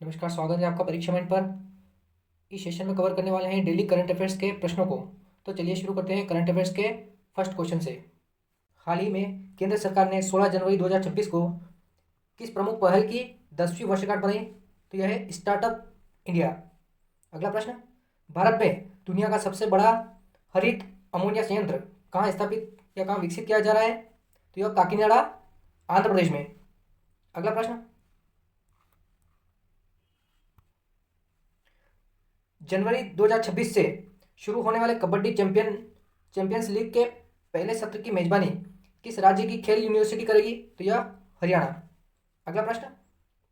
नमस्कार, स्वागत है आपका परीक्षा माइंड पर। इस सेशन में कवर करने वाले हैं डेली करंट अफेयर्स के प्रश्नों को। तो चलिए शुरू करते हैं करंट अफेयर्स के फर्स्ट क्वेश्चन से। हाल ही में केंद्र सरकार ने 16 जनवरी 2026 को किस प्रमुख पहल की 10वीं वर्षगांठ बनाई? तो यह है स्टार्टअप इंडिया। अगला प्रश्न, भारत में दुनिया का सबसे बड़ा हरित अमोनिया संयंत्र कहाँ स्थापित या कहाँ विकसित किया जा रहा है? तो यह काकीनाडा, आंध्र प्रदेश में। अगला प्रश्न, जनवरी 2026 से शुरू होने वाले कबड्डी चैंपियंस लीग के पहले सत्र की मेजबानी किस राज्य की खेल यूनिवर्सिटी करेगी? तो यह हरियाणा। अगला प्रश्न,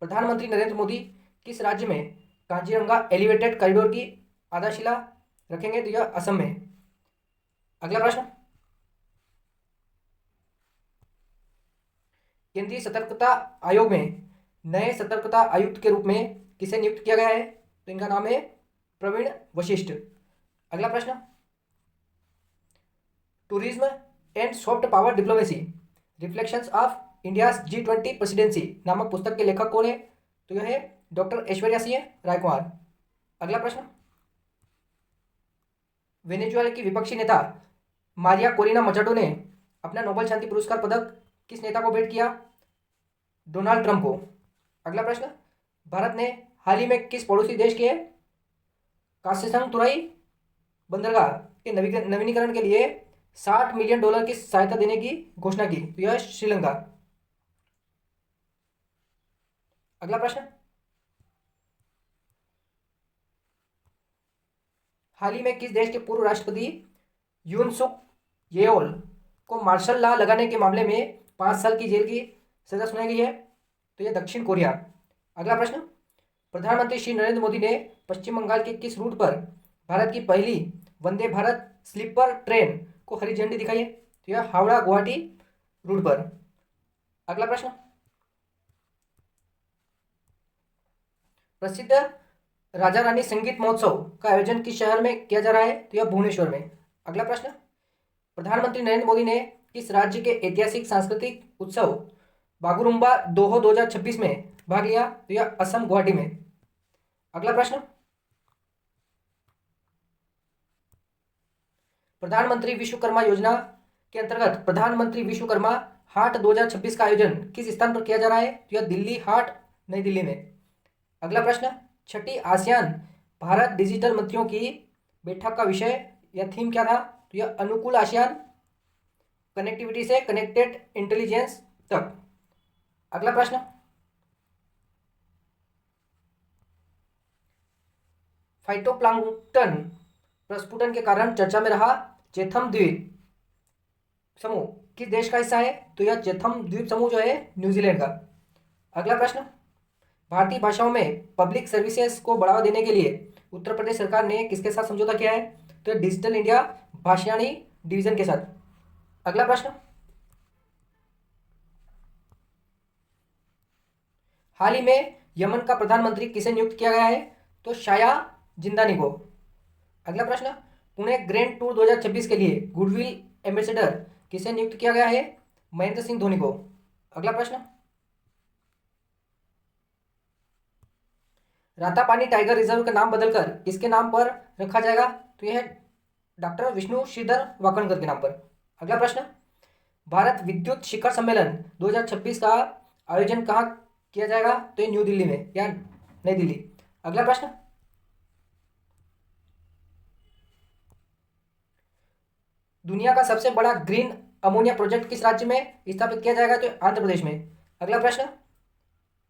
प्रधानमंत्री नरेंद्र मोदी किस राज्य में काजीरंगा एलिवेटेड कॉरिडोर की आधारशिला रखेंगे? तो यह असम में। अगला प्रश्न, केंद्रीय सतर्कता आयोग में नए सतर्कता आयुक्त के रूप में किसे नियुक्त किया गया है? तो इनका नाम है प्रवीण वशिष्ठ। अगला प्रश्न, tourism and soft power diplomacy reflections of India's G20 presidency नामक पुस्तक के लेखक कौन है? तो यह है डॉक्टर ऐश्वर्या सिंह रायकुमार। अगला प्रश्न, वेनेजुएला की विपक्षी नेता मारिया कोरिना मचाडो ने अपना नोबेल शांति पुरस्कार पदक किस नेता को भेंट किया? डोनाल्ड ट्रंप को। अगला प्रश्न, भारत ने हाल ही में किस पड़ोसी देश के कासेसंग बंदरगाह के नवीनीकरण के लिए $60 मिलियन की सहायता देने की घोषणा की? तो यह श्रीलंका। अगला प्रश्न, हाल ही में किस देश के पूर्व राष्ट्रपति यून सुक येओल को मार्शल लॉ लगाने के मामले में 5 साल की जेल की सजा सुनाई गई है? तो यह दक्षिण कोरिया। अगला प्रश्न, प्रधानमंत्री श्री नरेंद्र मोदी ने पश्चिम बंगाल के किस रूट पर भारत की पहली वंदे भारत स्लीपर ट्रेन को हरी झंडी दिखाई है? तो यह हावड़ा गुवाहाटी रूट पर। अगला प्रश्न, प्रसिद्ध राजा रानी संगीत महोत्सव का आयोजन किस शहर में किया जा रहा है? तो यह भुवनेश्वर में। अगला प्रश्न, प्रधानमंत्री नरेंद्र मोदी ने किस राज्य के ऐतिहासिक सांस्कृतिक उत्सव बागुरुम्बा दोहो 2026 में भाग लिया? तो यह असम गुवाहाटी में। अगला प्रश्न, प्रधानमंत्री विश्वकर्मा योजना के अंतर्गत प्रधानमंत्री विश्वकर्मा हाट 2026 का आयोजन किस स्थान पर किया जा रहा है? तो यह दिल्ली हाट, नई दिल्ली में। अगला प्रश्न, छठी आसियान भारत डिजिटल मंत्रियों की बैठक का विषय या थीम क्या था? तो यह अनुकूल आसियान, कनेक्टिविटी से कनेक्टेड इंटेलिजेंस तक। अगला प्रश्न, फाइटोप्लैंक्टन प्रस्फुटन के कारण चर्चा में रहा चेथम द्वीप समूह किस देश का हिस्सा है? तो यह चेथम द्वीप समूह जो है न्यूजीलैंड का। अगला प्रश्न, भारतीय भाषाओं में पब्लिक सर्विसेज को बढ़ावा देने के लिए उत्तर प्रदेश सरकार ने किसके साथ समझौता किया है? तो डिजिटल इंडिया भाषाणी डिवीजन के साथ। अगला प्रश्न, हाल ही में यमन का प्रधानमंत्री किसे नियुक्त किया गया है? तो शाया जिंदानी को। अगला प्रश्न, पुणे ग्रैंड टूर 2026 के लिए गुडविल एम्बेसडर किसे नियुक्त किया गया है? महेंद्र सिंह धोनी को। अगला प्रश्न, रातापानी टाइगर रिजर्व का नाम बदलकर किसके नाम पर रखा जाएगा? तो यह है डॉक्टर विष्णु श्रीधर वाकणकर के नाम पर। अगला प्रश्न, भारत विद्युत शिखर सम्मेलन 2026 का आयोजन कहाँ किया जाएगा? तो ये न्यू दिल्ली में या नई दिल्ली। अगला प्रश्न, दुनिया का सबसे बड़ा ग्रीन अमोनिया प्रोजेक्ट किस राज्य में स्थापित किया जाएगा? तो आंध्र प्रदेश में। अगला प्रश्न,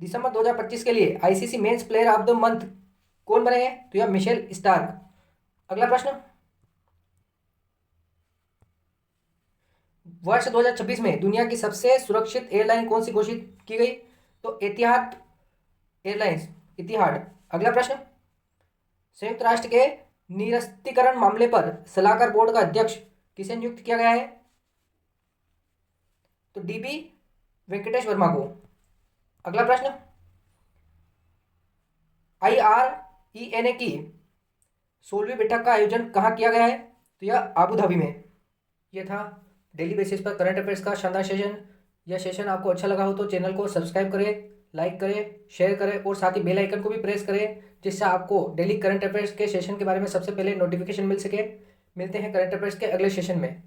दिसंबर 2025 के लिए ICC men's player of the month कौन बने हैं? तो यह मिशेल स्टार्क। अगला प्रश्न, वर्ष 2026 में दुनिया की सबसे सुरक्षित एयरलाइन कौन सी घोषित की गई? तो एतिहाद एयरलाइंस, इतिहाद। अगला प्रश्न, संयुक्त राष्ट्र के निरस्त्रीकरण मामले पर सलाहकार बोर्ड का अध्यक्ष किसे नियुक्त किया गया है? तो डीबी वेंकटेश वर्मा को। अगला प्रश्न, IRENA की 16वीं बैठक का आयोजन कहाँ किया गया है? तो यह आबू धाबी में। यह था डेली बेसिस पर करंट अफेयर्स का शानदार सेशन। यह सेशन आपको अच्छा लगा हो तो चैनल को सब्सक्राइब करें, लाइक करें, शेयर करें और साथ ही बेल आइकन को भी प्रेस करें, जिससे आपको डेली करंट अफेयर्स के सेशन के बारे में सबसे पहले नोटिफिकेशन मिल सके। मिलते हैं करंट अफेयर्स के अगले सेशन में।